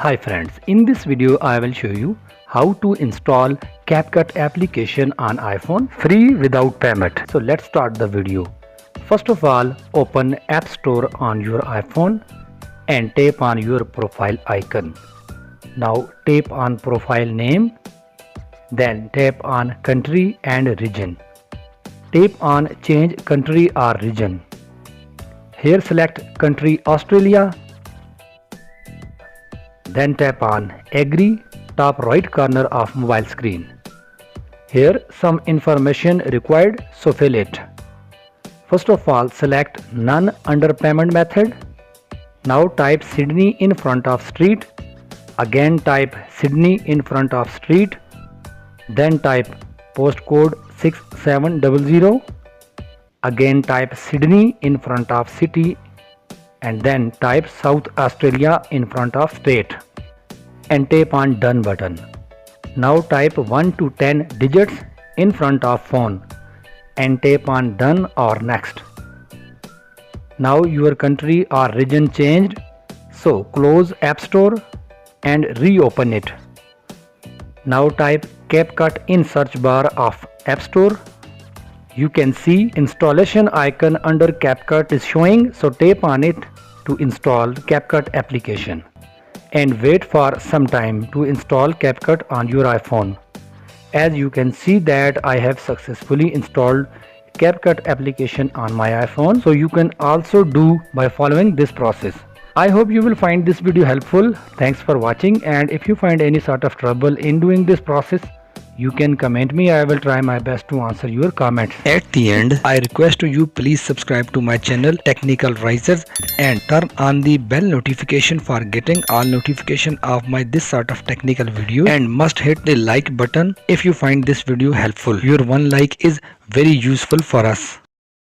Hi friends, in this video I will show you how to install CapCut application on iPhone free without payment. So let's start the video. First of all, open App Store on your iPhone and tap on your profile icon. Now tap on profile name, then tap on country and region. Tap on change country or region. Here select country Australia. Then tap on agree, top right corner of mobile screen. Here some information required, so fill it. First of all, select none under payment method. Now type Sydney in front of street. Again type Sydney in front of street. Then type postcode 6700. Again type Sydney in front of city and then type South Australia in front of state and tap on done button. Now type 1 to 10 digits in front of phone and tap on done or next. Now your country or region changed, so close App Store and reopen it. Now type CapCut in search bar of App Store. You can see installation icon under CapCut is showing, so tap on it to install CapCut application and wait for some time to install CapCut on your iPhone. As you can see that I have successfully installed CapCut application on my iPhone, so you can also do by following this process. I hope you will find this video helpful. Thanks for watching, and if you find any sort of trouble in doing this process, you can comment me. I will try my best to answer your comments. At the end, I request you please subscribe to my channel Technical Risers and turn on the bell notification for getting all notification of my this sort of technical video, and must hit the like button if you find this video helpful. Your one like is very useful for us.